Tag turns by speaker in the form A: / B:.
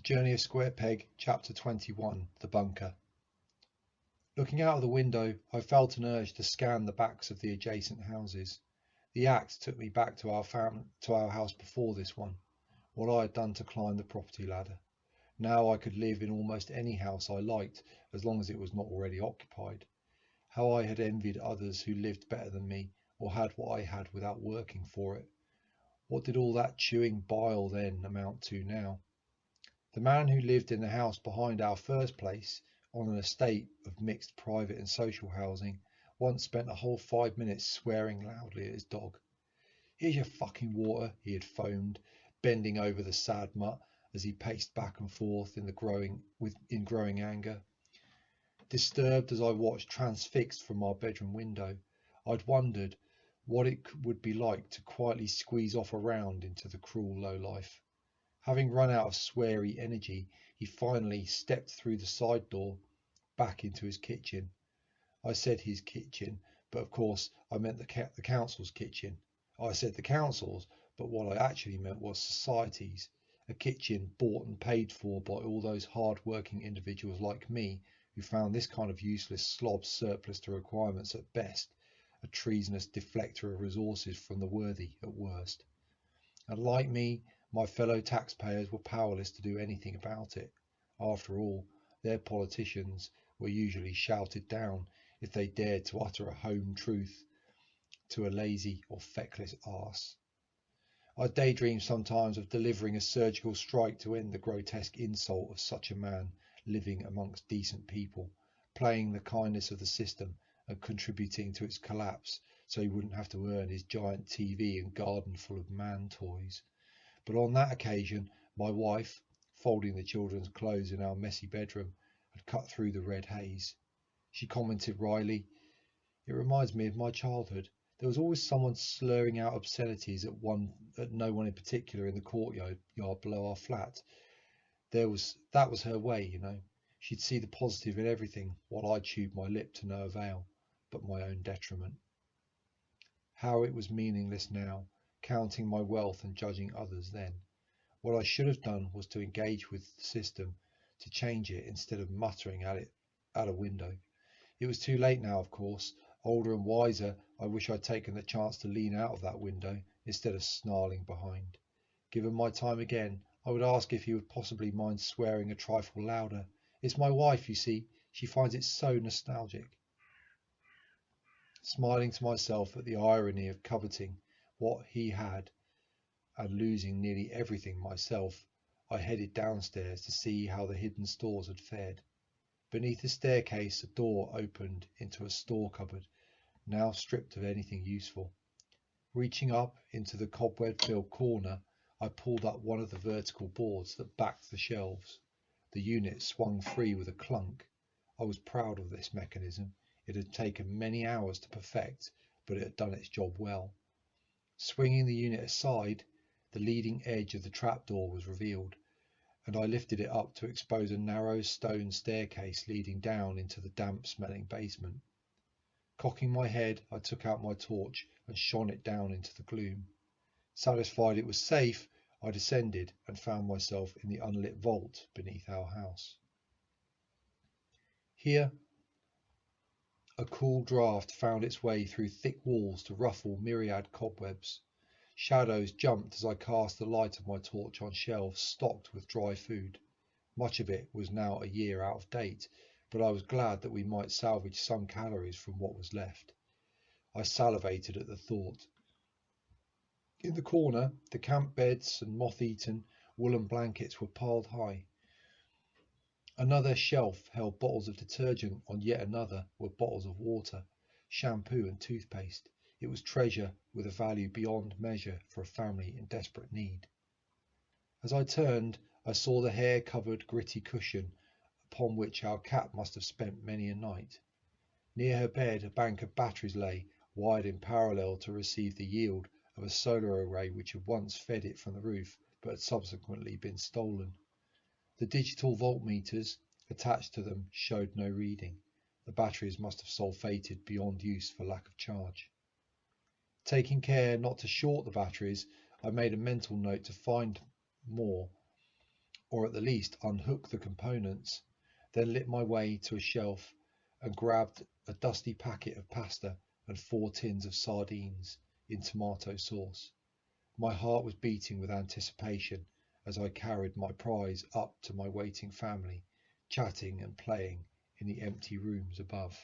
A: The Journey of Square Peg, Chapter 21, The Bunker. Looking out of the window, I felt an urge to scan the backs of the adjacent houses. The act took me back to our house before this one, what I had done to climb the property ladder. Now I could live in almost any house I liked, as long as it was not already occupied. How I had envied others who lived better than me, or had what I had without working for it. What did all that chewing bile then amount to now? The man who lived in the house behind our first place, on an estate of mixed private and social housing, once spent a whole 5 minutes swearing loudly at his dog. "Here's your fucking water," he had foamed, bending over the sad mutt as he paced back and forth in growing anger. Disturbed as I watched, transfixed from our bedroom window, I'd wondered what it would be like to quietly squeeze off a round into the cruel lowlife. Having run out of sweary energy, he finally stepped through the side door back into his kitchen. I said his kitchen, but of course I meant the council's kitchen. I said the council's, but what I actually meant was society's, a kitchen bought and paid for by all those hard-working individuals like me who found this kind of useless slob surplus to requirements at best, a treasonous deflector of resources from the worthy at worst. And like me, my fellow taxpayers were powerless to do anything about it. After all, their politicians were usually shouted down if they dared to utter a home truth to a lazy or feckless arse. I daydream sometimes of delivering a surgical strike to end the grotesque insult of such a man living amongst decent people, playing the kindness of the system and contributing to its collapse so he wouldn't have to earn his giant TV and garden full of man toys. But on that occasion, my wife, folding the children's clothes in our messy bedroom, had cut through the red haze. She commented wryly, "It reminds me of my childhood. There was always someone slurring out obscenities at no one in particular in the courtyard below our flat. That was her way, you know. She'd see the positive in everything, while I chewed my lip to no avail, but my own detriment." How it was meaningless now, counting my wealth and judging others then. What I should have done was to engage with the system, to change it instead of muttering at it out a window. It was too late now, of course. Older and wiser, I wish I'd taken the chance to lean out of that window instead of snarling behind. Given my time again, I would ask if he would possibly mind swearing a trifle louder. It's my wife, you see. She finds it so nostalgic. Smiling to myself at the irony of coveting what he had and losing nearly everything myself, I headed downstairs to see how the hidden stores had fared. Beneath the staircase, a door opened into a store cupboard, now stripped of anything useful. Reaching up into the cobweb-filled corner, I pulled up one of the vertical boards that backed the shelves. The unit swung free with a clunk. I was proud of this mechanism. It had taken many hours to perfect, but it had done its job well. Swinging the unit aside, the leading edge of the trapdoor was revealed, and I lifted it up to expose a narrow stone staircase leading down into the damp-smelling basement. Cocking my head, I took out my torch and shone it down into the gloom. Satisfied it was safe, I descended and found myself in the unlit vault beneath our house. Here, a cool draught found its way through thick walls to ruffle myriad cobwebs. Shadows jumped as I cast the light of my torch on shelves stocked with dry food. Much of it was now a year out of date, but I was glad that we might salvage some calories from what was left. I salivated at the thought. In the corner, the camp beds and moth-eaten woolen blankets were piled high. Another shelf held bottles of detergent, on yet another were bottles of water, shampoo and toothpaste. It was treasure with a value beyond measure for a family in desperate need. As I turned, I saw the hair-covered gritty cushion upon which our cat must have spent many a night. Near her bed a bank of batteries lay, wired in parallel to receive the yield of a solar array which had once fed it from the roof, but had subsequently been stolen. The digital voltmeters attached to them showed no reading. The batteries must have sulfated beyond use for lack of charge. Taking care not to short the batteries, I made a mental note to find more or at the least unhook the components, then lit my way to a shelf and grabbed a dusty packet of pasta and 4 tins of sardines in tomato sauce. My heart was beating with anticipation as I carried my prize up to my waiting family, chatting and playing in the empty rooms above.